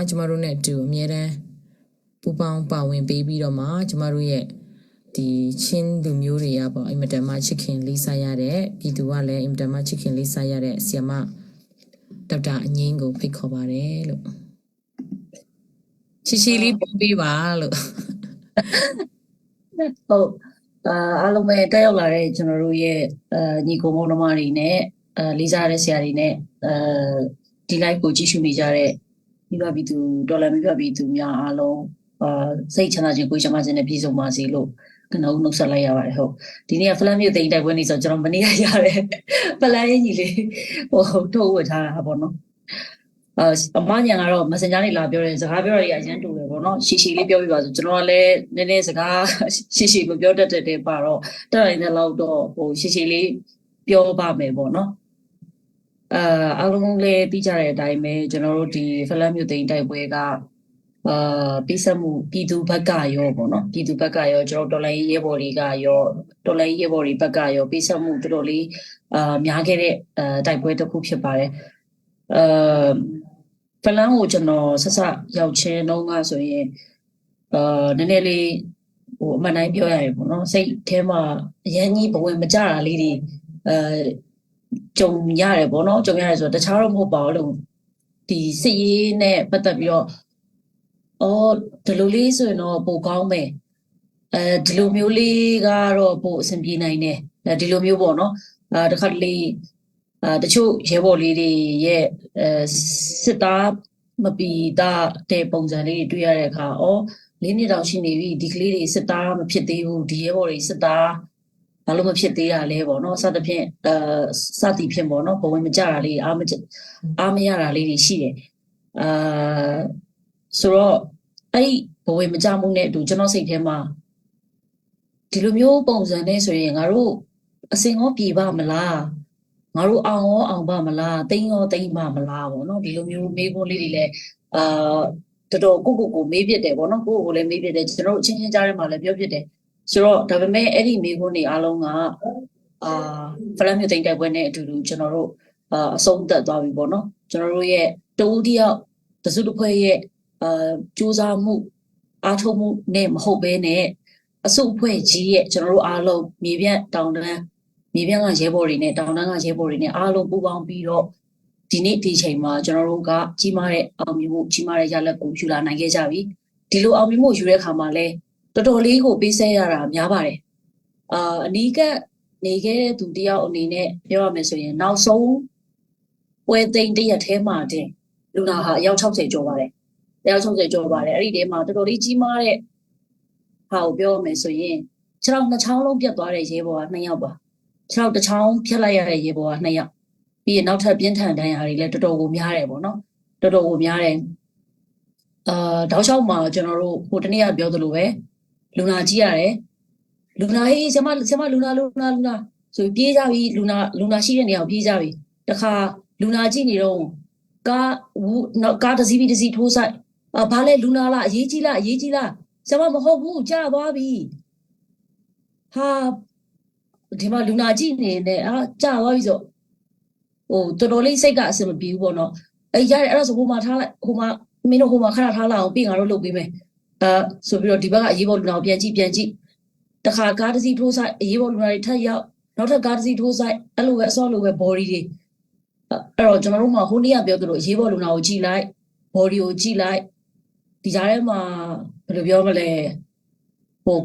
ကျမတို့နဲ့အတူအမြဲတမ်းပူပေါင်းပါဝင်ပေးပြီးတော့မှကျမတို့ရဲ့ဒီချင်းလူမျိုးတွေကပေါ့အင်မတန်မှချစ်ခင်လေးစားရတဲ့ပြည်သူကလည်းအင်မတန်မှချစ်ခင်လေးစားရတဲ့ဆီယမဒေါက်တာအငင်းကိုဖိတ်ခေါ်ပါတယ်လို့ရှိလေးပုံပေးပါလို့ဟုတ်အားလုံးပဲတက်ရောက်လာတဲ့ကျွန်တော်တို့ရဲ့ညီကိုမောင်နှမတွေနဲ့လေးစားတဲ့ဆရာတွေနဲ့ဒီ live ကိုကြည့်ရှုနေကြတဲ့မိဘပြည်သူဒေါ်လာမိဘပြည်သူများအားလုံးစိတ်ချမ်းသာခြင်းကိုယ်ချမ်းသာခြင်းနဲ့ပြည့်စုံပါစေလို့ကျွန်တော်နှုတ်ဆက်လိုက်ရပါတယ်ဟုတ်ဒီနေ့ကဖလန်မြို့တိမ်တိုက်ပွဲနေဆိုကျွန်တော်မနေ့ကရတယ်ဖလန်ရင်းကြီးလေးထုတ်ဝတ်ထားတာပေါ့နော်အမညာကတော့ messenger လေးလာပြောတယ်စကားပြောရတဲ့အရင်တူတယ်ပေါ့နော်ရှီလေးပြောပြပါဆိုကျွန်တော်ကလည်းနည်းနည်းစကားရှီမပြောတတ်တဲ့ပါတော့တက်တိုင်းတဲ့လောက်တော့ရှီလေးပြောပါမယ်ပေါ့နော်အားလုံးလည်းသိကြတဲ့အတိုင်းပဲကျွန်တော်တို့ဒီဖလန်မြို့တိမ်တိုက်ပွဲကပိစမှုပြည်သူဘက်ကရောပေါ့နော်ပြည်သူဘက်ကရောကျွန်တော်တော်လိုင်းရဲဘော်တွေကရောတော်လိုင်းရဲဘော်တွေဘက်ကရောပိစမှုတော်တော်လေးများခဲ့တဲ့တိုက်ပွဲတစ်ခုဖြစ်ပါတယ်ဖလန်ကိုကျွန်တော်ဆက်ရောက်ချင်းတော့ကဆိုရင်နည်းနည်းလေးအမှန်တိုင်းပြောရရင်ပေါ့နော်စိတ်ထဲမှာအရင်ကြီးဘဝင်မကြတာလေးတွေကြုံရတယ်ပေါ့နော်ကြုံရတယ်ဆိုတော့တခြားတော့မဟုတ်ပါဘူးလို့ဒီစစ်ရေးနဲ့ပတ်သက်ပြီးတော့ဒီလိုလေးဆိုရင်တော့ပိုကောင်းမယ်ဒီလိုမျိုးလေးကတော့ပိုအဆင်ပြေနိုင်တယ်ဒီလိုမျိုးပေါ့နော်တခါတလေတချို့ရဲဘော်လေးတွေရဲ့စစ်သားမပီတာတဲ့ပုံစံလေးတွေတွေ့ရတဲ့အခါ၄နှစ်တောင်ရှိနေပြီဒီကလေးတွေစစ်သားမဖြစ်သေးဘူးဒီရဲဘော်တွေစစ်သားဘာလို့မဖြစ်သေးတာလဲပေါ့နော်စသဖြင့်စသည်ဖြင့်ပေါ့နော်ဘဝင်မကြတာလေးအားမရတာလေးတွေရှိတယ်ဆိုတော့အဲ့ဘဝင်မကြမှုနဲ့အတူကျွန်တော်စိတ်ထဲမှာဒီလိုမျိုးပုံစံနဲ့ဆိုရင်ငါတို့အစင်ရောပြေပါမလားငါတို့အောင်ရောအောင်ပါမလားတိမ်ရောတိမ်ပါမလားပေါ့နော်ဒီလိုမျိုးမေးခွန်းလေးတွေလည်းတော်တော်ကိုမေးဖြစ်တယ်ပေါ့နော်ကိုလည်းမေးဖြစ်တယ်ကျွန်တော်အချင်းချင်းကြားထဲမှာလည်းပြောဖြစ်တယ်ဆိုတော့ဒါပေမဲ့အဲ့ဒီမေးခွန်းတွေအားလုံးကဖလန်မြို့တိမ်တိုက်ပွဲနဲ့အတူတူကျွန်တော်တို့အဆုံးသတ်သွားပြီပေါ့နော်ကျွန်တော်တို့ရဲ့တဦးတယောက်တစုတစ်ဖွဲ့ရဲ့ကြိုးစားမှုအားထုတ်မှုနဲ့မဟုတ်ဘဲနဲ့အစုအဖွဲ့ကြီးရဲ့ကျွန်တော်တို့အားလုံးမြေပြန့်တောင်တန်းမြေပြန့်ကရဲဘော်တွေနဲ့တောင်တန်းကရဲဘော်တွေနဲ့အားလုံးပူးပေါင်းပြီးတော့ဒီနေ့ဒီချိန်မှာကျွန်တော်တို့ကကြီးမားတဲ့အောင်မြင်မှုကြီးမားတဲ့ရလဒ်ကိုယူလာနိုင်ခဲ့ကြပြီဒီလိုအောင်မြင်မှုယူတဲ့အခါမှာလဲတော်တော်လေးကိုပေးဆဲရတာများပါတယ်အနီးကနေခဲ့တဲ့သူတယောက်အနေနဲ့ပြောရမယ်ဆိုရင်နောက်ဆုံးပွဲသိမ်းတရက်ထဲမှာတင်လူနာဟာအယောက်60ကျော်ပါတယ်အယောက်60ကျော်ပါတယ်အဲ့ဒီထဲမှာတော်တော်လေးကြီးမားတဲ့ဟာကိုပြောရမယ်ဆိုရင်ခြေထောက်နှစ်ချောင်းလုံးပြတ်သွားတဲ့ရဲဘော်က2ယောက်ပါခြေထောက်တစ်ချောင်းဖြတ်လိုက်ရတဲ့ရဲဘော်က2ယောက်ပြီးရင်နောက်ထပ်ပြင်းထန်ဒဏ်ရာတွေလည်းတော်တော်ကိုများတယ်ပေါ့နော်တော်တော်ကိုများတယ်တောက်လျှောက်မှာကျွန်တော်တို့ဟိုတနေ့ကပြောသလိုပဲလူနာကြီးရတယ်လူနာဟေးဆမလူနာဆိုပြေးကြပြီလူနာရှိတဲ့နေရာကိုပြေးကြပြီတခါလူနာကြည့်နေတော့ကားတစ်စီးပြီးတစ်စီးထိုးဆိုင်ဘာလဲလူနာလားအရေးကြီးလားဆမမဟုတ်ဘူးကြာသွားပြီဟာဒီမှာလူနာကြည့်နေတယ်ကြာသွားပြီဆိုတော်တော်လေးစိတ်ကအဆင်မပြေဘူးပေါ့နော်ရတယ်အဲ့ဒါဆိုဟိုမှာထားလိုက်ဟိုမှာမင်းတို့ဟိုမှာခဏထားလိုက်အောင်ပြင်ငါတို့လုပ်ပေးမယ်ဆိုပြီးတော့ဒီဘက်ကအရေးပေါ်လူနာကိုပြန်ကြည့်တခါကားတစ်စီးထိုးဆိုင်အရေးပေါ်လူနာတွေထပ်ရောက်နောက်ထပ်ကားတစ်စီးထိုးဆိုင်အဲ့လိုပဲအစောလိုပဲ body တွေအဲ့တော့ကျွန်တော်တို့မှဟိုနေ့ကပြောသလိုအရေးပေါ်လူနာကိုကြည့်လိုက် body ကိုကြည့်လိုက်ဒီကြားထဲမှာဘယ်လိုပြောမလဲ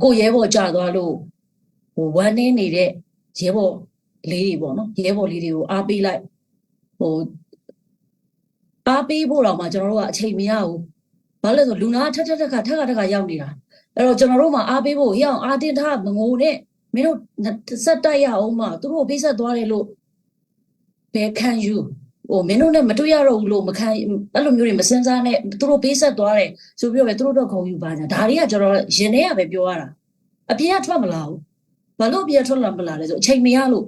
ကိုရဲဘော်ကြာသွားလို့ဝမ်းနေနေတဲ့ရဲဘော်လေးတွေပေါ့နော်ရဲဘော်လေးတွေကိုအားပေးလိုက်အားပေးဖို့တော့မှကျွန်တော်တို့ကအချိန်မရဘူးဘာလို့လဲဆိုလူနာထက်ရောက်နေတာအဲ့တော့ကျွန်တော်တို့မှအားပေးဖို့ရအောင်အားတင်ထားမငိုနဲ့မင်းတို့ဆက်တိုက်ရအောင်မှသူတို့ပေးဆက်သွားတယ်လို့ဘယ်ခံယူမင်းတို့နဲ့မတွေ့ရတော့ဘူးလို့မခံအဲ့လိုမျိုးတွေမစင်စားနဲ့သူတို့ပေးဆက်သွားတယ်ဆိုပြီးတော့ပဲသူတို့တော့ခုံယူပါညာဒါတွေကကျွန်တော်ရင်ထဲကပဲပြောရတာအပြင်ကထွက်မလာဘူးဘာလို့အပြင်ထွက်လာမလာလဲဆိုအချိန်မရလို့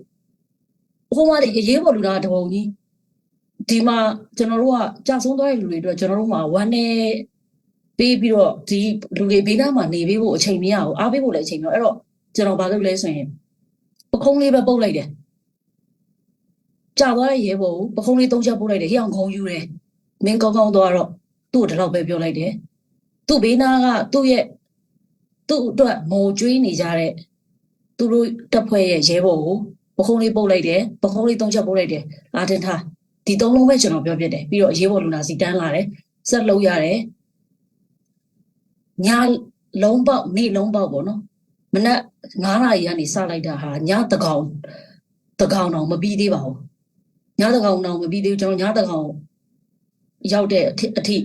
ဟိုမှာရေးပေါ်လူနာတပုံကြီးဒီမှာကျွန်တော်တို့ကကြာဆုံးသွားတဲ့လူတွေအတွက်ကျွန်တော်တို့မှာဝမ်းနေပေးပြီးတော့ဒီလူတွေဘေးနားမှာနေပေးဖို့အချိန်မရဘူးအားပေးဖို့လည်းအချိန်မရအဲ့တော့ကျွန်တော်ဘာလုပ်လဲဆိုရင်ပခုံးလေးပဲပုတ်လိုက်တယ်ကြာသွားတဲ့ရဲဘော်ကိုပခုံးလေး3ချက်ပုတ်လိုက်တယ်ဟိအောင်ခုံယူတယ်မင်းကောင်းသွားတော့သူ သူ့ကိုဒီလောက်ပဲပြောလိုက်တယ်သူ့ဘေးနာကသူ့အတွက်မော်ကျွေးနေကြတဲ့သူတို့တပ်ဖွဲ့ရဲ့ရဲဘော်ကိုပခုံးလေးပုတ်လိုက်တယ်ပခုံးလေး3ချက်ပုတ်လိုက်တယ်အာတင်ထားဒီ3လုံးပဲကျွန်တော်ပြောပြတယ်ပြီးတော့ရဲဘော်လူနာစီတန်းလာတယ်ဆက်လုပ်ရတယ်ညလုံးပေါက်နေ့လုံးပေါက်ပေါ့နော်မနက်9နာရီကနေစလိုက်တာဟာညတကောင်တော့မပြီးသေးပါဘူးညတကောင်တော့မပြီးသေးဘူးကျွန်တော်ညတကောင်ရောက်တဲ့အထိ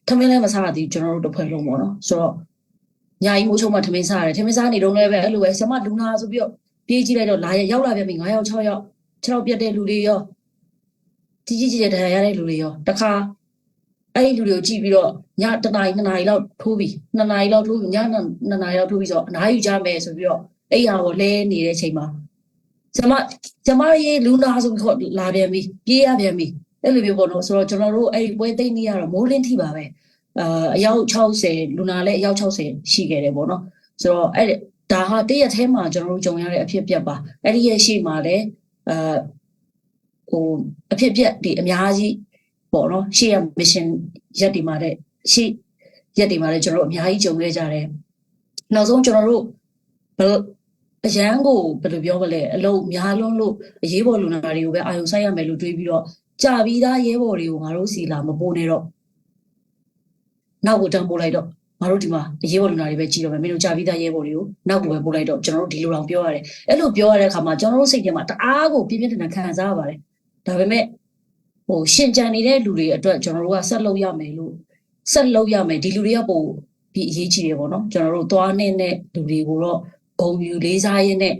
ထမင်းလည်းမစားသေးဘူးကျွန်တော်တို့တစ်ဖွဲ့လုံးပေါ့နော်ဆိုတော့ညာကြီးမိုးချုံမှထမင်းစားရတယ်ထမင်းစားနေတော့လည်းပဲအဲ့လိုပဲဆရာမလူနာဆိုပြီးတော့ပြေးကြည့်လိုက်တော့လာရောက်လာပြန်ပြီ9ယောက်6ယောက်6ယောက်ပြတ်တဲ့လူတွေရောကြီးတဲ့တရားရတဲ့လူတွေရောတခါအဲ့ဒီလူတွေကိုကြည့်ပြီးတော့ည1နာရီ2နာရီလောက်ထိုးပြီး2နာရီလောက်ထိုးပြီးည2နာရီလောက်ထိုးပြီးဆိုတော့အနားယူကြမယ်ဆိုပြီးတော့အဲ့ဟာကိုလဲနေတဲ့အချိန်မှာကျမရေးလူနာဆိုပြီးခေါ်လာပြန်ပြီပြေးရပြန်ပြီအဲ့လိုမျိုးပေါ့နော်ဆိုတော့ကျွန်တော်တို့အဲ့ဒီပွဲသိမ့်နေရတော့မိုးလင်းထိပါပဲအယောက်60လူနာလည်းအယောက်60ရှိခဲ့တယ်ပေါ့နော်ဆိုတော့အဲ့ဒါဟာတရက်ထဲမှာကျွန်တော်တို့ကြုံရတဲ့အဖြစ်အပျက်ပါအဲ့ဒီရဲ့ရှေ့မှာလည်းအဖြစ်အပျက်ဒီအများကြီးပေါ့နော်ရှေ့ရ mission ရက်ဒီမှာတဲ့ရှေ့ရက်ဒီမှာလည်းကျွန်တော်တို့အများကြီးကြုံခဲ့ကြတယ်နောက်ဆုံးကျွန်တော်တို့အရန်ကိုဘယ်လိုပြောမလဲအလုံးများလုံးလို့အရေးပေါ်လူနာတွေကိုပဲအာရုံစိုက်ရမယ်လို့တွေးပြီးတော့ကြာပြီးသားရဲဘော်တွေကိုငါတို့စီလာမပို့နဲ့တော့နောက်ကိုတန်းပို့လိုက်တော့ငါတို့ဒီမှာအရေးပေါ်လူနာတွေပဲကြည့်တော့မယ်မင်းတို့ကြာပြီးသားရဲဘော်တွေကိုနောက်ကိုပဲပို့လိုက်တော့ကျွန်တော်တို့ဒီလိုတောင်ပြောရတယ်အဲ့လိုပြောရတဲ့အခါမှာကျွန်တော်တို့စိတ်ထဲမှာတအားကိုပြင်းပြင်းထန်ထန်ခံစားရပါတယ်ဒါပေမဲ့ရှင်ကြံနေတဲ့လူတွေအတွက်ကျွန်တော်တို့ကဆက်လုပ်ရမယ်ဒီလူတွေကပို့ပြီးအရေးကြီးတယ်ပေါ့နော်ကျွန်တော်တို့သွားနေတဲ့လူတွေကိုတော့ဂုံယူလေးစားရင်းနဲ့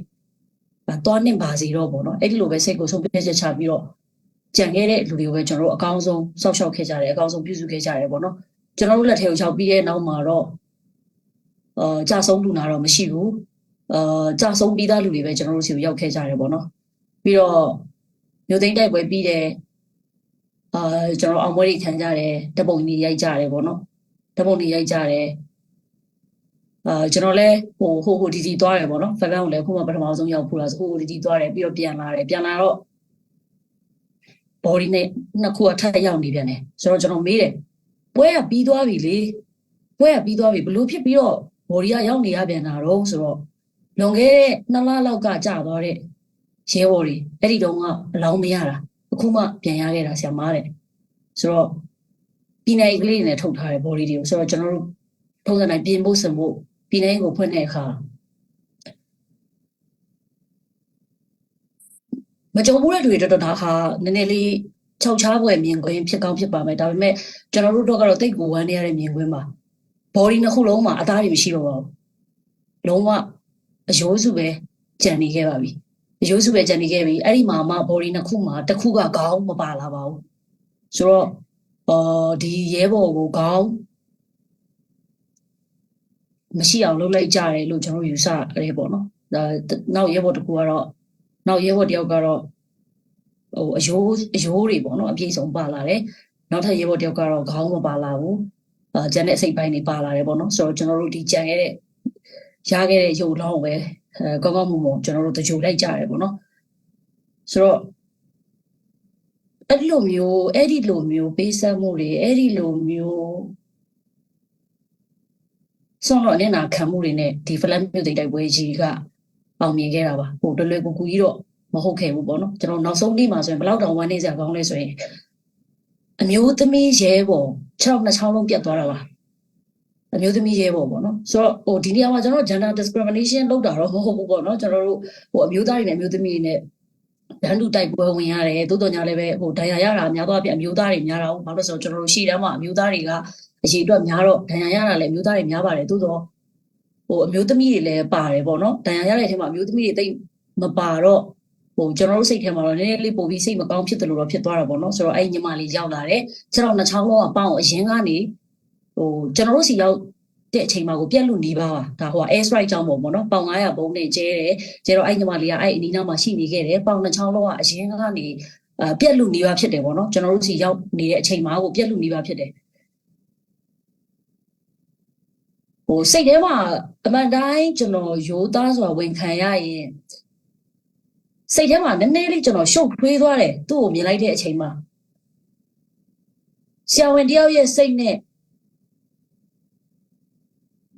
သွားနှင်ပါစီတော့ပေါ့နော်အဲ့ဒီလိုပဲစိတ်ကိုဆုံးဖြတ်ချက်ချပြီးတော့ကြံခဲ့တဲ့လူတွေကိုပဲကျွန်တော်တို့အကောင်းဆုံးစောက်ရှောက်ခဲ့ကြတယ်အကောင်းဆုံးပြုစုခဲ့ကြတယ်ပေါ့နော်ကျွန်တော်တို့လက်ထဲကိုရောက်ပြီးတဲ့နောက်မှာတော့ကြာဆုံးလူနာတော့မရှိဘူးကြာဆုံးပြီးသားလူတွေပဲကျွန်တော်တို့စီကိုရောက်ခဲ့ကြတယ်ပေါ့နော်ပြီးတော့မြို့သိမ်းတိုက်ပွဲပြီးတယ်ကျွန်တော်အောင်ပွဲတွေခံကြတယ်ဓပုံတွေရိုက်ကြတယ်ပေါ့နော်ဓပုံတွေရိုက်ကြတယ်ကျွန်တော်လည်းဟိုဒီသွားတယ်ပေါ့နော်ဖက်ဖန်ကိုလည်းခုမှပထမဆုံးရောက်ဖို့လားဆိုဟိုဒီသွားတယ်ပြီးတော့ပြန်လာတော့ body နဲ့နှစ်ခုအထက်ရောက်နေပြန်တယ်ဆိုတော့ကျွန်တော်မေးတယ်ပွဲကပြီးသွားပြီလေပွဲကပြီးသွားပြီဘလို့ဖြစ်ပြီးတော့ body ကရောက်နေရပြန်တာတော့ဆိုတော့လွန်ခဲ့တဲ့2လလောက်ကကြာသွားတဲ့ရဲဘော်တွေအဲ့ဒီတုန်းကအလောင်းမရတာအခုမှပြန်ရခဲ့တာဆရာမတဲ့ဆိုတော့ပြည်နယ်ကလေးတွေနဲ့ထုတ်ထားတဲ့ body တွေကိုဆိုတော့ကျွန်တော်တို့ထုံးစံတိုင်းပြင်ဖို့စံဖို့ပြည်နယ်ကိုဖွင့်တဲ့အခါမကြုံဘူးတဲ့လူတွေတော်ဒါဟာနည်းနည်းလေးခြောက်ခြားပွဲမြင်ကွင်းဖြစ်ကောင်းဖြစ်ပါမယ်ဒါပေမဲ့ကျွန်တော်တို့တော့ကတော့တိတ်ကိုဝမ်းနေရတဲ့မြင်ကွင်းပါ body နှစ်ခုလုံးမှာအသားတွေမရှိတော့ပါဘူးလုံးဝအယိုးစုပဲကြံနေခဲ့ပါပြီအယိုးစုပဲကြံနေခဲ့ပြီအဲ့ဒီမှာမှ body နှစ်ခုမှာတစ်ခုကခေါင်းမပါလာပါဘူးဆိုတော့ဒီရဲဘော်ကိုခေါင်းမရှိအောင်လုပ်လိုက်ကြတယ်လို့ကျွန်တော်ယူဆရတယ်ပေါ့နော်ဒါနောက်ရဲဘော်တစ်ခုကတော့နောက်ရဲဘော်တယောက်ကတော့အယိုးတွေပေါ့နော်အပြည့်စုံပါလာတယ်နောက်ထပ်ရဲဘော်တယောက်ကတော့ခေါင်းမပါလာဘူးကျန်တဲ့အစိတ်ပိုင်းတွေပါလာတယ်ပေါ့နော်ဆိုတော့ကျွန်တော်တို့ဒီကြံခဲ့တဲ့ရခဲ့တဲ့ရုပ်လောင်းပဲကောင်းကောင်းမွန်မွန်ကျွန်တော်တို့တကြိုလိုက်ကြတယ်ပေါ့နော်ဆိုတော့အဲ့ဒီလိုမျိုးပေးဆက်မှုတွေအဲ့ဒီလိုမျိုးဆုံးတော့လည်းနာခံမှုတွေနဲ့ဒီ flat မျိုးတိုက်ပွဲကြီးကအောင်မြင်ခဲ့တာပါဟိုတလွယ်ကူကူကြီးတော့မဟုတ်ခဲ့ဘူးပေါ့နော်ကျွန်တော်နောက်ဆုံးနေ့မှာဆိုရင်ဘယ်လောက်တောင်ဝမ်းနေစရာကောင်းလဲဆိုရင်အမျိုးသမီးရဲဘော်6 2ချောင်းလုံးပြတ်သွားတာပါအမျိုးသမီးရဲဘော်ပေါ့နော်ဆိုတော့ဒီနေရာမှာကျွန်တော် gender discrimination လုပ်တာတော့မဟုတ်ဘူးပေါ့နော်ကျွန်တော်တို့အမျိုးသားတွေနဲ့အမျိုးသမီးတွေနဲ့တန်းတူတိုက်ပွဲဝင်ရတယ်သို့တော်ညာလည်းပဲဒဏ်ရာရတာများသောအားဖြင့်အမျိုးသားတွေများတာဟုတ်ဘာလို့ဆိုတော့ကျွန်တော်တို့ရှေ့တန်းမှာအမျိုးသားတွေကအရေးအတွက်များတော့ဒဏ်ရာရတာလည်းအမျိုးသားတွေများပါတယ်သို့တော့အမျိုးသမီးတွေလည်းပါတယ်ပေါ့နော်ဒဏ်ရာရတဲ့အချိန်မှာအမျိုးသမီးတွေတိတ်မပါတော့ကျွန်တော်တို့စိတ်ထဲမှာတော့နည်းနည်းလေးပို့ပြီးစိတ်မကောင်းဖြစ်တယ်လို့တော့ဖြစ်သွားတာပေါ့နော်ဆိုတော့အဲ့ညီမလေးရောက်လာတယ်ခြေထောက်နှစ်ချောင်းလုံးကပေါင်အရင်ကနေကျွန်တော်တို့စီရောက်တဲ့အချိန်မှာကိုပြက်လူနီးပါပါဒါair strike ကြောင့်ပေါ့နော်ပေါင်900ဘုံနဲ့ကျဲတယ်ကျဲတော့အဲ့ညီမလေးကအဲ့အနီးနားမှာရှိနေခဲ့တယ်ပေါင်နှစ်ချောင်းလုံးကအရင်ကနေပြက်လူနီးပါဖြစ်တယ်ပေါ့နော်ကျွန်တော်တို့စီရောက်နေတဲ့အချိန်မှာကိုပြက်လူနီးပါဖြစ်တယ်စိတ်ထဲမှာအမှန်တိုင်းကျွန်တော်ရိုးသားစွာဝန်ခံရရင်စိတ်ထဲမှာနည်းနည်းလေးကျွန်တော်ရှုပ်ထွေးသွားတယ်သူ့ကိုမြင်လိုက်တဲ့အချိန်မှာဆရာဝန်တယောက်ရဲ့စိတ်နဲ့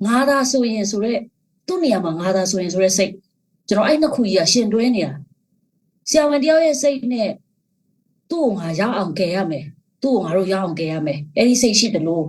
ငါသာဆိုရင်ဆိုတော့သူ့နေရာမှာငါသာဆိုရင်ဆိုတော့စိတ်ကျွန်တော်အဲ့နှစ်ခုကြီးကရှင်တွဲနေတာဆရာဝန်တယောက်ရဲ့စိတ်နဲ့သူ့ကိုငါရအောင်ကယ်ရမယ်သူ့ကိုငါတို့ရအောင်ကယ်ရမယ်အဲ့ဒီစိတ်ရှိတယ်လို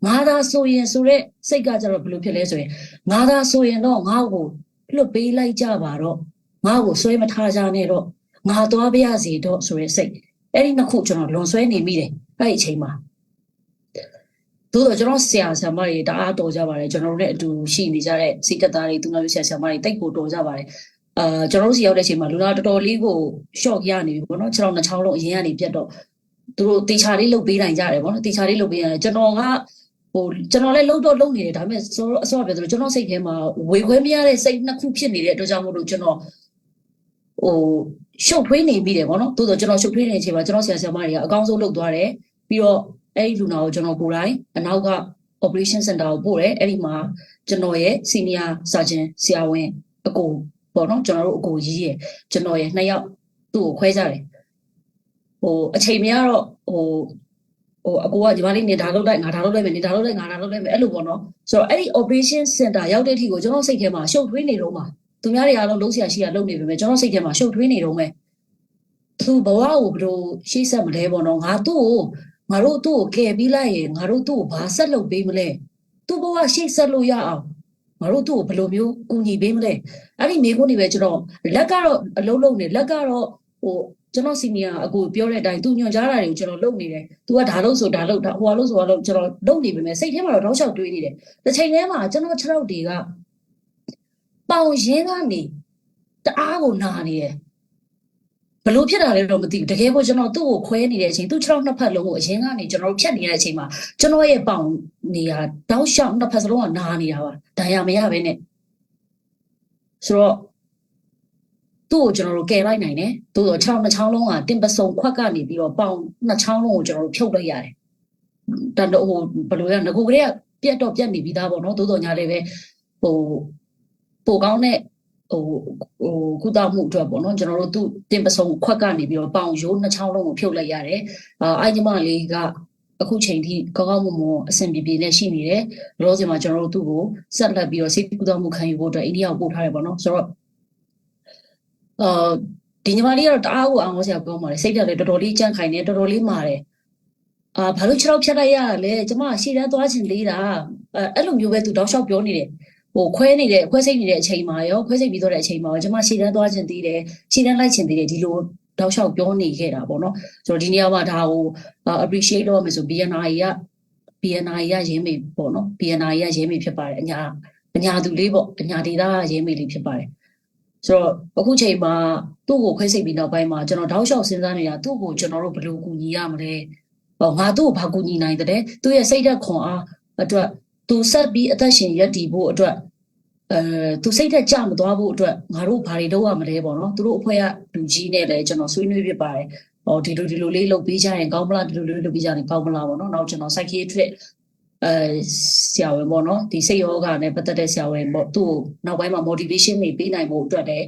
့ငါသာဆိုရင်ဆိုတော့စိတ်ကကြတော့ဘယ်လိုဖြစ်လဲဆိုရင်ငါသာဆိုရင်တော့ငါ့ကိုလွတ်ပေးလိုက်ကြပါတော့ငါ့ကိုဆွဲမထားကြနဲ့တော့ငါသွားပြရစီတော့ဆိုရဲစိတ်အဲ့ဒီနှစ်ခုကျွန်တော်လွန်ဆွဲနေမိတယ်အဲ့ဒီအချိန်မှာသို့တော့ကျွန်တော်ဆရာဆရာမတွေတအားတော်ကြပါတယ်ကျွန်တော်တို့လည်းအတူရှိနေကြတဲ့စိတ်သက်သားတွေသူနာမျိုးဆရာဆရာမတွေတိတ်ကိုတော်ကြပါတယ်ကျွန်တော်တို့စီရောက်တဲ့အချိန်မှာလူသားတော်တော်လေးကို shock ရနေပြီပေါ့နော်ခြေထောက်နှချောင်းလုံးအရင်ကနေပြတ်တော့သူတို့တေချာလေးလှုပ်ပေးနိုင်ကြတယ်ပေါ့နော်တေချာလေးလှုပ်ပေးရတယ်ကျွန်တော်ကကျွန်တော်လည်းလှုပ်တော့လှုပ်နေတယ်ဒါပေမဲ့ဆိုတော့အစောပြောသလိုကျွန်တော်စိတ်ထဲမှာဝေခွဲမရတဲ့စိတ်နှစ်ခုဖြစ်နေတဲ့အတွက်ကြောင့်မို့လို့ကျွန်တော်ရှုပ်ထွေးနေမိတယ်ပေါ့နော်သို့တော့ကျွန်တော်ရှုပ်ထွေးနေတဲ့အချိန်မှာကျွန်တော်ဆရာဆရာမတွေကအကောင်းဆုံးလှုပ်သွားတယ်ပြီးတော့အဲ့ဒီလူနာကိုကျွန်တော်ကိုယ်တိုင်အနောက်က operation center ကိုပို့တယ်အဲ့ဒီမှာကျွန်တော်ရဲ့ senior surgeon ဆရာဝန်အကိုပေါ့နော်ကျွန်တော်တို့အကိုကြီးရဲ့ကျွန်တော်ရဲ့နှစ်ယောက်သူ့ကိုခွဲကြတယ်အချိန်မရတော့အကိုကဒီမလေးနေဒါလုပ်လိုက်ငါဒါလုပ်လိုက်မယ်နေဒါလုပ်လိုက်ငါဒါလုပ်လိုက်မယ်အဲ့လိုပေါ့နော်ဆိုတော့အဲ့ဒီ operation center ရောက်တဲ့အထိကိုကျွန်တော်စိတ်ထဲမှာရှုပ်ထွေးနေတော့မှာသူများတွေအားလုံးလုံးဆရာရှိရလုပ်နေပေမဲ့ကျွန်တော်စိတ်ထဲမှာရှုပ်ထွေးနေတော့မယ်သူဘဝကိုဘယ်လိုရှေ့ဆက်မလဲပေါ့နော်ငါတို့သူ့ကိုကယ်ပြီးလိုက်ရင်ငါတို့သူ့ကိုဘာဆက်လုပ်ပေးမလဲသူ့ဘဝရှေ့ဆက်လို့ရအောင်ငါတို့သူ့ကိုဘယ်လိုမျိုးကူညီပေးမလဲအဲ့ဒီမိကုန်းတွေပဲကျွန်တော်လက်ကတော့အလုံးလုံးနေလက်ကတော့ကျွန်တော်စီနီယာအကိုပြောတဲ့အတိုင်းသူညွှန်ကြားတာတွေကိုကျွန်တော်လုပ်နေတယ်သူကဒါလုပ်ဆိုဒါလုပ်ဟိုဟာလုပ်ဆိုဟာလုပ်ကျွန်တော်လုပ်နေပေမဲ့စိတ်ထဲမှာတော့တောက်လျှောက်တွေးနေတယ်တစ်ချိန်တည်းမှာကျွန်တော်6ရောက်တွေကပေါင်ရင်းကနေတအားကိုနာနေတယ်ဘလို့ဖြစ်တာလဲတော့မသိဘူးတကယ်ကိုကျွန်တော်သူ့ကိုခွဲနေတဲ့အချိန်သူ့6ရောက်နှစ်ဖက်လုံးကိုအရင်ကနေကျွန်တော်ဖြတ်နေတဲ့အချိန်မှာကျွန်တော်ရဲ့ပေါင်နေရာတောက်လျှောက်နှစ်ဖက်စလုံးကနာနေတာပါဒါရမရပဲနဲ့ဆိုတော့သူ့ကိုကျွန်တော်တို့ကယ်လိုက်နိုင်တယ်သို့တော့6နှစ်ချောင်းလုံးကတင်ပစုံခွက်ကနေပြီးတော့ပေါင်နှစ်ချောင်းလုံးကိုကျွန်တော်တို့ဖြုတ်လိုက်ရတယ်တန်တော့ဘလို့ရငကိုကလေးကပြတ်တော့ပြတ်နေပြီးသားပေါ့နော်သို့တော်ညာလေးပဲပိုကောင်းတဲ့ကုသမှုအတွက်ပေါ့နော်ကျွန်တော်တို့သူတင်ပစုံခွက်ကနေပြီးတော့ပေါင်ရိုးနှစ်ချောင်းလုံးကိုဖြုတ်လိုက်ရတယ်အဲ့ဒီမလေးကအခုချိန်ထိကောင်းကောင်းမွန်မွန်အဆင်ပြေပြေနဲ့ရှိနေတယ်လောဆယ်မှာကျွန်တော်တို့သူ့ကိုဆက်လက်ပြီးတော့စိတ်ကုသမှုခံယူဖို့အတွက်အိန္ဒိယကိုပို့ထားတယ်ပေါ့နော်ဆိုတော့ဒီညီမလေးကတော့တအားကိုအောင်ဆရာပြောပါလေစိတ်တက်လည်းတော်တော်လေးကြန့်ခိုင်နေတော်တော်လေးမာတယ်ဘာလို့6ရောက်ဖြတ်လိုက်ရလဲကျမရှေ့တန်းသွားချင်လေးတာအဲ့လိုမျိုးပဲသူတောက်လျှောက်ပြောနေတယ်ခွဲစိတ်နေတဲ့အချိန်မှာရောခွဲစိတ်ပြီးတော့တဲ့အချိန်မှာရောကျမရှေ့တန်းသွားချင်သေးတယ်ရှေ့တန်းလိုက်ချင်သေးတယ်ဒီလိုတောက်လျှောက်ပြောနေခဲ့တာပေါ့နော်ဆိုတော့ဒီနေရာမှာဒါကို appreciate လုပ်ရမယ်ဆို BNI ကရင်းမိပေါ့နော် BNI ကရင်းမိဖြစ်ပါတယ်အညာသူလေးပေါ့အညာဒေတာရင်းမိလေးဖြစ်ပါတယ်ဆိုတော့အခုချိန်မှာသူ့ကိုခွဲစိတ်ပြီးနောက်ပိုင်းမှာကျွန်တော်တောက်လျှောက်စဉ်းစားနေတာသူ့ကိုကျွန်တော်တို့ဘယ်လိုကူညီရမလဲငါသူ့ကိုဘာကူညီနိုင်တဲ့သူ့ရဲ့စိတ်ဓာတ်ခွန်အားအတွက်သူဆက်ပြီးအသက်ရှင်ရပ်တည်ဖို့အတွက်သူစိတ်ဓာတ်ကျမသွားဖို့အတွက်ငါတို့ဘာတွေလုပ်ရမလဲပေါ့နော်သူတို့အဖွဲ့ကလူကြီးနဲ့လည်းကျွန်တော်ဆွေးနွေးဖြစ်ပါတယ်ဒီလိုလေးလုပ်ပေးကြရင်ကောင်းမလားဒီလိုလေးလုပ်ပေးကြရင်ကောင်းမလားပေါ့နော်နောက်ကျွန်တော် psychiatric ဆရာဝန်ပေါ့နော်ဒီစိတ်ယောဂနဲ့ပတ်သက်တဲ့ဆရာဝန်ပေါ့သူ့ကိုနောက်ပိုင်းမှာ motivation တွေပေးနိုင်ဖို့အတွက်လည်း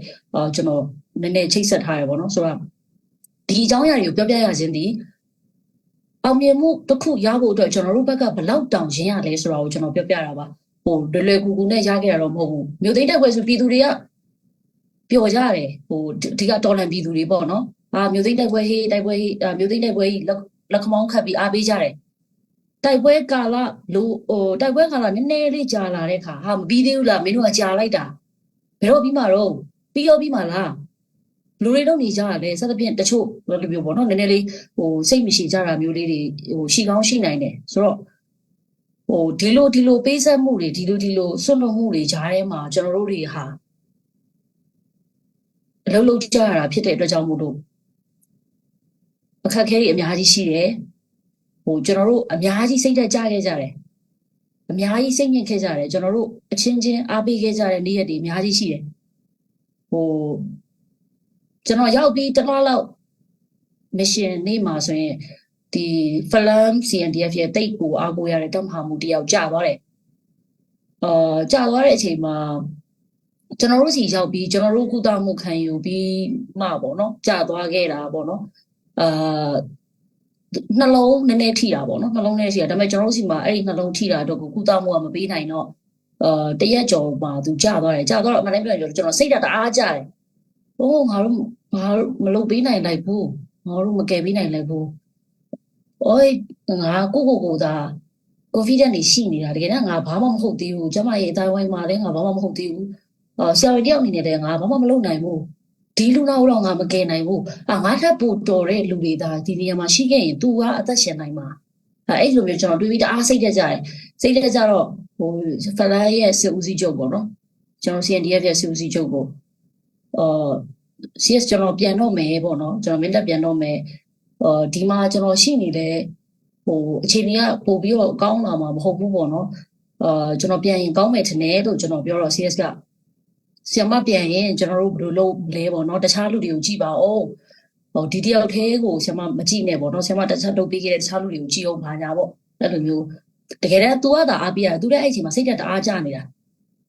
ကျွန်တော်နည်းနည်းချိတ်ဆက်ထားရပေါ့နော်ဆိုတော့ဒီအကြောင်းအရာတွေကိုပြောပြရခြင်းဒီအောင်မြင်မှုတစ်ခုရဖို့အတွက်ကျွန်တော်တို့ဘက်ကဘယ်လောက်တောင်ရင်းရလဲဆိုတာကိုကျွန်တော်ပြောပြတာပါလွယ်ကူကူနဲ့ရခဲ့တာတော့မဟုတ်ဘူးမြို့သိမ်းတက်ခွဲဆိုပြည်သူတွေကပျော်ကြတယ်ဒီကတော်လန်ပြည်သူတွေပေါ့နော်မြို့သိမ်းတက်ခွဲဟေးတိုက်ပွဲဟေးမြို့သိမ်းတက်ခွဲကြီးလက်ခမောင်းခတ်ပြီးအားပေးကြတယ်တိုက်ပွဲကာလတိုက်ပွဲကာလနည်းနည်းလေးကြာလာတဲ့ခါမပြီးသေးဘူးလားမင်းတို့ကကြာလိုက်တာဘယ်တော့ပြီးမှတော့ပြီးရောပြီးမှလားလူတွေတော့နေကြရတယ်စသဖြင့်တချို့လိုမျိုးပေါ့နော်နည်းနည်းလေးစိတ်မရှိကြတာမျိုးလေးတွေရှိကောင်းရှိနိုင်တယ်ဆိုတော့ဒီလိုပေးဆက်မှုတွေဒီလိုစွန့်လွတ်မှုတွေကြားထဲမှာကျွန်တော်တို့တွေဟာအလုပ်လုပ်ကြရတာဖြစ်တဲ့အတွက်ကြောင့်မို့လို့အခက်အခဲတွေအများကြီးရှိတယ်ကျွန်တော်တို့အများကြီးစိတ်ဓာတ်ကြခဲ့ကြတယ်အများကြီးစိတ်ညစ်ခဲ့ကြတယ်ကျွန်တော်တို့အချင်းချင်းအားပေးခဲ့ကြတဲ့နေ့ရက်တွေအများကြီးရှိတယ်ကျွန်တော်ရောက်ပြီးတစ်လလောက် mission နေ့မှာဆိုရင်ဒီ Flam CNDF ရဲ့တိတ်ကိုအားကိုးရတဲ့တပ်မဟာမှုတယောက်ကြာသွားတယ်ကြာသွားတဲ့အချိန်မှာကျွန်တော်တို့စီရောက်ပြီးကျွန်တော်တို့ကုသမှုခံယူပြီးမှပေါ့နော်ကြာသွားခဲ့တာပေါ့နော်နှလုံးနည်းနည်းထိတာပေါ့နော်နှလုံးနည်းထိတာဒါပေမဲ့ကျွန်တော်တို့စီမှာအဲ့ဒီနှလုံးထိတာတော့ကုသမှုကမပေးနိုင်တော့ တရက်ကြော်မှာသူကြာသွားတယ်ကြာတော့အမှန်တမ်းပြောရင်ကျွန်တော်စိတ်ဓာတ်တအားကြတယ်ဟိုငါတို့ဘာမလုပ်ပေးနိုင်လိုက်ဘူးငါတို့မကယ်ပေးနိုင်လိုက်ဘူးအိုးငါကိုသာ confident နေရှိနေတာတကယ်တော့ငါဘာမှမဟုတ်သေးဘူးကျမရဲ့အတိုင်းဝိုင်းမှာလည်းငါဘာမှမဟုတ်သေးဘူးဆရာဝန်တယောက်အနေနဲ့လည်းငါဘာမှမလုပ်နိုင်ဘူးဒီလူနာတော့ငါမကယ်နိုင်ဘူးငါထပ်ပို့တော်တဲ့လူတွေဒါဒီနေရာမှာရှိခဲ့ရင် तू ကအသက်ရှင်နိုင်မှာအဲ့လိုမျိုးကျွန်တော်တွေးပြီးတအားစိတ်တက်ကြတယ်စိတ်တက်ကြတော့ဟိုဖလာရဲ့စစ်ဦးစီးချုပ်ပေါ့နော်ကျွန်တော် CNDF ရဲ့စစ်ဦးစီးချုပ်ကိုCS ကျွန်တော်ပြန်တော့မယ်ပေါ့နော်ကျွန်တော်မင်းတက်ပြန်တော့မယ်ဒီမှာကျွန်တော်ရှိနေတဲ့ဟိုအခြေအနေကပို့ပြီးတော့ကောင်းလာမှာမဟုတ်ဘူးပေါ့နော်ကျွန်တော်ပြန်ရင်ကောင်းမယ်ထင်တယ်လို့ကျွန်တော်ပြောတော့ CS ကဆီယမပြန်ရင်ကျွန်တော်တို့ဘယ်လိုလုပ်လဲပေါ့နော်တခြားလူတွေကိုကြည့်ပါဦးဟိုဒီတယောက်သေးကိုဆီယမမကြည့်နဲ့ပေါ့နော်ဆီယမတခြားလုပ်ပေးခဲ့တဲ့တခြားလူတွေကိုကြည့်အောင်ပါညာပေါ့အဲ့လိုမျိုးတကယ်တမ်း तू ကသာအားပေးရတယ် तू လည်းအဲ့အချိန်မှာစိတ်ဓာတ်တအားကြနေတာ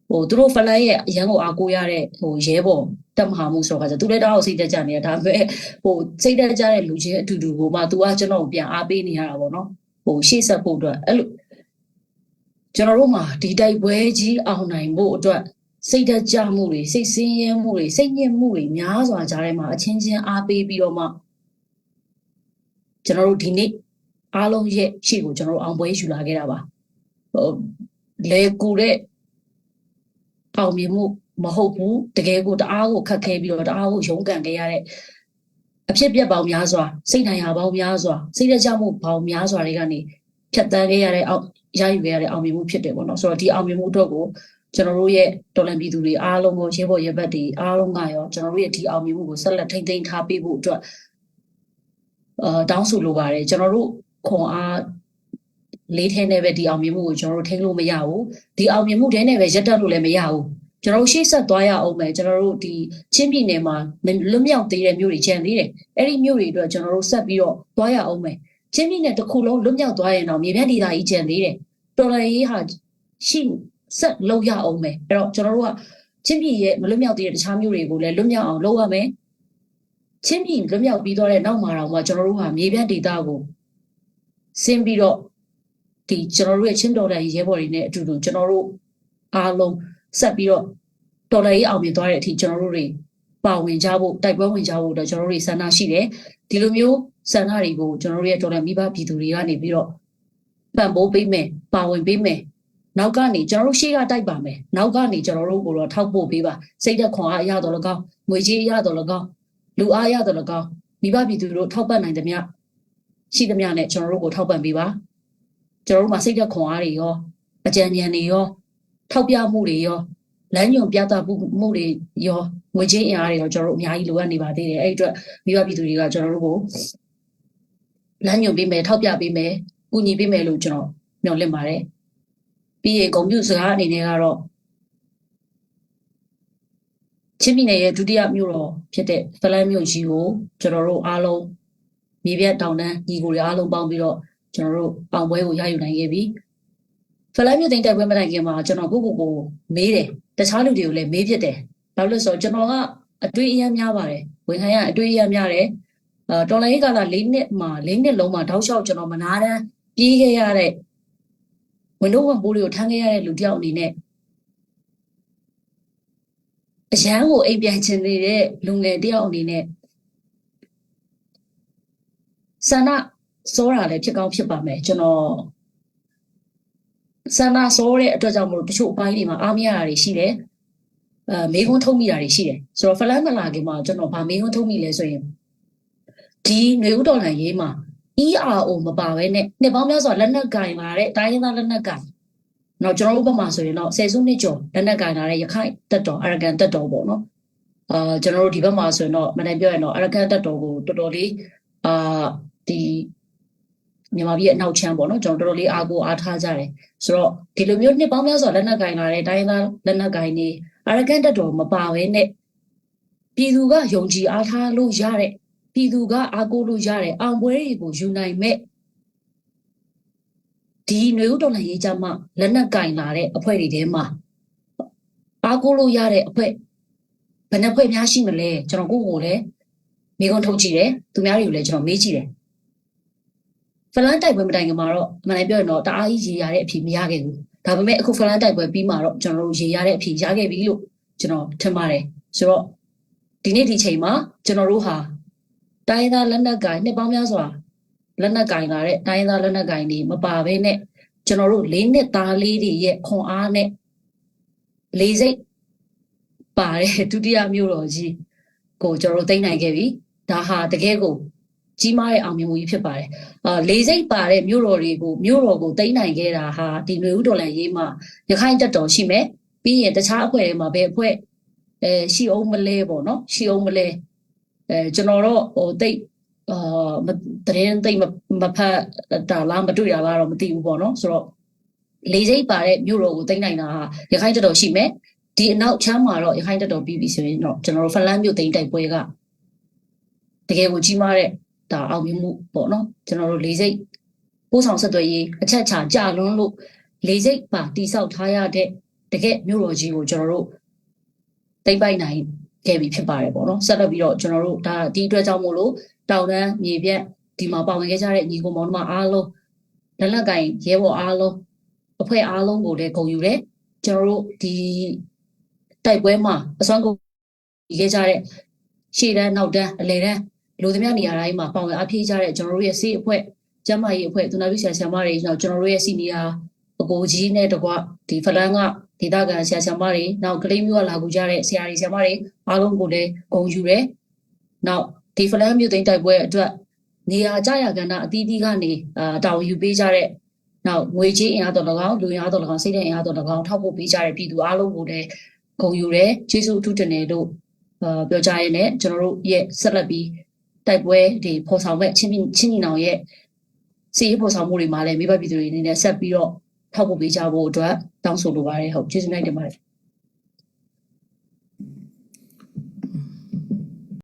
ဟိုသူတို့ဖလိုင်းရဲ့အရန်ကိုအားကိုးရတဲ့ဟိုရဲဘော်တက်မဟာမှုဆိုတော့ကသူလည်းတအားစိတ်ဓာတ်ကြနေတာဒါပေမဲ့ဟိုစိတ်ဓာတ်ကြတဲ့လူချင်းအတူတူကိုမှ तू ကကျွန်တော်ကိုပြန်အားပေးနေရတာပေါ့နော်ဟိုရှေ့ဆက်ဖို့အတွက်အဲ့လိုကျွန်တော်တို့မှာဒီတိုက်ပွဲကြီးအောင်နိုင်ဖို့အတွက်စိတ်ဓာတ်ကြမှုတွေစိတ်ဆင်းရဲမှုတွေစိတ်ညစ်မှုတွေများစွာကြားထဲမှာအချင်းချင်းအားပေးပြီးတော့မှကျွန်တော်တို့ဒီနေ့အားလုံးရဲ့ရှေ့ကိုကျွန်တော်တို့အောင်ပွဲယူလာခဲ့တာပါဟိုလေကူတဲ့အောင်မြင်မှုမဟုတ်ဘူးတကယ်ကိုတအားကိုခက်ခဲပြီးတော့တအားကိုရုန်းကန်ခဲ့ရတဲ့အဖြစ်ပြက်ပေါင်းများစွာစိတ်နိုင်ရာပေါင်းများစွာစိတ်ဓာတ်ကြမှုပေါင်းများစွာတွေကနေဖြတ်တန်းခဲ့ရတဲ့ရယူခဲ့ရတဲ့အောင်မြင်မှုဖြစ်တယ်ပေါ့နော်ဆိုတော့ဒီအောင်မြင်မှုအတွက်ကိုကျွန်တော်တို့ရဲ့တော်လန်ပြည်သူတွေအားလုံးကိုရဲဘော်ရဲဘက်တွေအားလုံးကရောကျွန်တော်တို့ရဲ့ဒီအောင်မြင်မှုကိုဆက်လက်ထိန်းသိမ်းထားပေးဖို့အတွက်တောင်းဆိုလိုပါတယ်ကျွန်တော်တို့ခွန်အားလေးထဲနဲ့ပဲဒီအောင်မြင်မှုကိုကျွန်တော်တို့ထိန်းလို့မရဘူးဒီအောင်မြင်မှုထဲနဲ့ပဲရပ်တန့်လို့လည်းမရဘူးကျွန်တော်တို့ရှေ့ဆက်သွားရအောင်မယ်ကျွန်တော်တို့ဒီချင်းပြည်နယ်မှာလွတ်မြောက်သေးတဲ့မြို့တွေကျန်သေးတယ်အဲ့ဒီမြို့တွေအတွက်ကျွန်တော်တို့ဆက်ပြီးတော့သွားရအောင်မယ်ချင်းပြည်နယ်တစ်ခုလုံးလွတ်မြောက်သွားရင်တော့မြေပြန့်ဒေသကြီးကျန်သေးတယ်တော်လှန်ရေးဟာရှိဆက်လုပ်ရအောင်မယ်အဲ့တော့ကျွန်တော်တို့ကချင်းပြည်ရဲ့မလွတ်မြောက်သေးတဲ့တခြားမြို့တွေကိုလည်းလွတ်မြောက်အောင်လုပ်ရမယ်ချင်းပြည်လွတ်မြောက်ပြီးတော့တဲ့နောက်မှာတော့ကျွန်တော်တို့ဟာမြေပြန့်ဒေသကိုဆင်းပြီးတော့ဒီကျွန်တော်တို့ရဲ့ချင်းတော်လှန်ရေးရဲဘော်တွေနဲ့အတူတူကျွန်တော်တို့အားလုံးဆက်ပြီးတော့တော်လှန်ရေးအောင်မြင်သွားတဲ့အထိကျွန်တော်တို့တွေပါဝင်ကြဖို့တိုက်ပွဲဝင်ကြဖို့တော့ကျွန်တော်တို့တွေဆန္ဒရှိတယ်ဒီလိုမျိုးဆန္ဒတွေကိုကျွန်တော်တို့ရဲ့တော်လှန်မိဘပြည်သူတွေကနေပြီးတော့ပံ့ပိုးပေးမယ်ပါဝင်ပေးမယ်နောက်ကနေကျွန်တော်တို့ရှေ့ကတိုက်ပါမယ်နောက်ကနေကျွန်တော်တို့ကိုတော့ထောက်ပို့ပေးပါစိတ်သက်ခွန်အားရတော့လည်းကောင်းငွေကြေးရတော့လည်းကောင်းလူအားရတော့လည်းကောင်းမိဘပြည်သူတို့ထောက်ပံ့နိုင်သမျှရှိသမျှနဲ့ကျွန်တော်တို့ကိုထောက်ပံ့ပေးပါကျွန်တော်တို့မှာစိတ်သက်ခွန်အားတွေရောအကြံဉာဏ်တွေရောထောက်ပြမှုတွေရောလမ်းညွန်ပြသမှုတွေရောငွေကြေးအင်အားတွေရောကျွန်တော်တို့အများကြီးလိုအပ်နေပါသေးတယ်အဲ့အတွက်မိဘပြည်သူတွေကကျွန်တော်တို့ကိုလမ်းညွန်ပေးမယ်ထောက်ပြပေးမယ်ကူညီပေးမယ်လို့ကျွန်တော်မျှော်လင့်ပါတယ်ပြီးရင်ဂုဏ်ပြုစကားအနေနဲ့ကတော့ချင်းပြည်နယ်ရဲ့ဒုတိယမြို့တော်ဖြစ်တဲ့ဖလန်းမြို့ကြီးကိုကျွန်တော်တို့အားလုံးမြေပြတ်တောင်တန်းညီကိုတွေအားလုံးပေါင်းပြီးတော့ကျွန်တော်တို့အောင်ပွဲကိုရယူနိုင်ခဲ့ပြီဖလန်းမြို့သိမ်းတိုက်ပွဲမတိုင်ခင်မှာကျွန်တော်ကိုမေးတယ်တခြားလူတွေကိုလည်းမေးဖြစ်တယ်ဘာလို့လဲဆိုတော့ကျွန်တော်ကအတွေ့အကြုံများပါတယ်ဝန်ခံရအတွေ့အကြုံများတယ်တော်လိုင်းကာလ၄နှစ်လုံးမှာတောက်လျှောက်ကျွန်တော်မနာတမ်းပြေးခဲ့ရတဲ့ဝန်တော့ဝန်ပိုးတွေကိုထမ်းခဲ့ရတဲ့လူတယောက်အနေနဲ့အရန်ကိုအိမ်ပြန်ချင်နေတဲ့လူငယ်တယောက်အနေနဲ့ဆန္ဒစောတာလည်းဖြစ်ကောင်းဖြစ်ပါမယ်ကျွန်တော်ဆန္ဒစောတဲ့အတွက်ကြောင့်မလို့တချို့အပိုင်းတွေမှာအားမရတာတွေရှိတယ်မေးခွန်းထုတ်မိတာတွေရှိတယ်ဆိုတော့ဖလန်းမလာခင်မှာကျွန်တော်ဗာမေးခွန်းထုတ်မိလဲဆိုရင်ဒီຫນွေဦးတော်လှန်ရေးမှာ ERO မပါဘဲနဲ့နှစ်ပေါင်းများစွာလက်နက်ကင်လာတဲ့တိုင်းရင်းသားလက်နက်ကင်တော့ကျွန်တော်တို့ဘက်မှာဆိုရင်တော့10စုနှစ်ကျော်လက်နက်ကင်လာတဲ့ရခိုင်တပ်တော်အရကန်တပ်တော်ပေါ့နော်ကျွန်တော်တို့ဒီဘက်မှာဆိုရင်တော့မနိုင်ပြောရင်တော့အရကန်တပ်တော်ကိုတော်တော်လေးဒီမြန်မာပြည်ရဲ့အနောက်ချမ်းပေါ့နော်ကျွန်တော်တော်တော်လေးအားကိုအားထားကြတယ်ဆိုတော့ဒီလိုမျိုးနှစ်ပေါင်းများစွာလက်နက်ကင်လာတဲ့တိုင်းရင်းသားလက်နက်ကင်နေအရကန်တပ်တော်မပါဘဲနဲ့ပြည်သူကယုံကြည်အားထားလို့ရတဲ့ပြည်သူကအားကိုးလို့ရတဲ့အောင်ပွဲတွေကိုယူနိုင်မဲ့ဒီຫນွေဦးတော်လှန်ရေးကြမှာလက်နက်ကင်လာတဲ့အဖွဲ့တွေထဲမှာအားကိုးလို့ရတဲ့အဖွဲ့ဘယ်နှဖွဲ့များရှိမလဲကျွန်တော်ကိုလည်းမိကုန်းထုတ်ကြည့်တယ်သူများတွေကိုလည်းကျွန်တော်မေးကြည့်တယ်ဖလန်းတိုက်ပွဲမတိုင်ခင်မှာတော့အမှန်တမ်းပြောရင်တော့တအားကြီးရေရတဲ့အဖြစ်မရခဲ့ဘူး ဒါပေမဲ့အခုဖလန်တိုက်ပွဲပြီးမှတော့ကျွန်တော်တို့ရေရတဲ့အဖြစ်ရခဲ့ပြီလို့ကျွန်တော်ထင်ပါတယ်ဆိုတော့ဒီနေ့ဒီချိန်မှာကျွန်တော်တို့ဟာတိုင်းသားလက်နက်ကိုင်နှစ်ပေါင်းများစွာလက်နက်ကိုင်လာတဲ့တိုင်းသားလက်နက်ကိုင်တွေမပါဘဲနဲ့ကျွန်တော်တို့၄နှစ်သားလေးတွေရဲ့ခွန်အားနဲ့လေးစိတ်ပါတဲ့ဒုတိယမြို့တော်ကြီးကိုကျွန်တော်တို့သိမ်းနိုင်ခဲ့ပြီဒါဟာတကယ်ကိုကြီးမားတဲ့အောင်မြင်မှုကြီးဖြစ်ပါတယ်လေးစိတ်ပါတဲ့မြို့တော်ကိုသိမ်းနိုင်ခဲ့တာဟာဒီຫນွေဦးတော်လှန်ရေးမှာရခိုင်တပ်တော်ရှိမယ်ပြီးရင်တခြားအဖွဲ့တွေမှာဘယ်အဖွဲ့ရှိအောင်မလဲပေါ့နော်ရှိအောင်မလဲကျွန်တော်တော့တိတ်တရင်တိတ်မဖတ်တာလားမတွေ့တာလားတော့မသိဘူးပေါ့နော်ဆိုတော့လေးစိတ်ပါတဲ့မြို့တော်ကိုသိမ်းနိုင်တာဟာရခိုင်တပ်တော်ရှိမယ်ဒီအနောက်ချမ်းမှာတော့ရခိုင်တပ်တော်ပြီးပြီဆိုရင်တော့ကျွန်တော်တို့ဖလန်းမြို့သိမ်းတိုက်ပွဲကတကယ်ကိုကြီးမားတဲ့ဒါအောင်မြင်မှုပေါ့နော်ကျွန်တော်တို့လေးစိတ်ပို့ဆောင်ဆက်သွယ်ရေးအချက်ချာကြလွန်းလို့လေးစိတ်ပါတိဆောက်ထားရတဲ့တကယ်မြို့တော်ကြီးကိုကျွန်တော်တို့သိမ်းပိုက်နိုင်ခဲ့ပြီဖြစ်ပါတယ်ပေါ့နော်ဆက်လက်ပြီးတော့ကျွန်တော်တို့ဒါဒီအတွက်ကြောင့်မို့လို့တောင်တန်းမြေပြက်ဒီမှာပါဝင်ခဲ့ကြတဲ့ညီကိုမောင်နှမအားလုံးလက်လက်ကင်ရဲဘော်အားလုံးအဖွဲ့အားလုံးကိုလည်းဂုဏ်ယူတယ်ကျွန်တော်တို့ဒီတိုက်ပွဲမှာအစွမ်းကုန်ခဲ့ကြတဲ့ရှေ့တန်းနောက်တန်းအလယ်တန်းလူသမျှနေရာတိုင်းမှာပါဝင်အားဖြည့်ကြတဲ့ကျွန်တော်တို့ရဲ့စေအဖွဲ့ကျမကြီးအဖွဲ့သူနာပြုဆရာဆရာမတွေကျွန်တော်တို့ရဲ့စီနီယာအကိုကြီးနဲ့တကွဒီဖလန်းကဒေသခံဆရာဆရာမတွေနောက်ကလေးမျိုးကလာကူကြတဲ့ဆရာကြီးဆရာမတွေအားလုံးကိုလည်းဂုဏ်ယူတယ်နောက်ဒီဖလန်းမြို့သိမ်းတိုက်ပွဲအတွက်နေရာကြရကဏ္ဍအသီးသီးကနေတာဝန်ယူပေးကြတဲ့နောက်ငွေကြေးအင်အားတော်၎င်းလူအင်အားတော်၎င်းစိတ်ဓာတ်အင်အားတော်၎င်းထောက်ပို့ပေးကြတဲ့ပြည်သူအားလုံးကိုလည်းဂုဏ်ယူတယ်ကျေးဇူးအထူးတင်တယ်လို့ပြောကြရဲနဲ့ကျွန်တော်တို့ရဲ့ဆက်လက်ပြီးတိုက်ပွဲတွေဖော်ဆောင်မဲ့ချင်းညီနောင်ရဲ့စီရေးဖော်ဆောင်မှုတွေမှာလည်းမိဘပြည်သူတွေအနေနဲ့ဆက်ပြီးတော့ထောက်ပို့ပေးကြဖို့အတွက်တောင်းဆိုလိုပါတယ်ဟုတ်ကျေးဇူးတင်ပါတယ်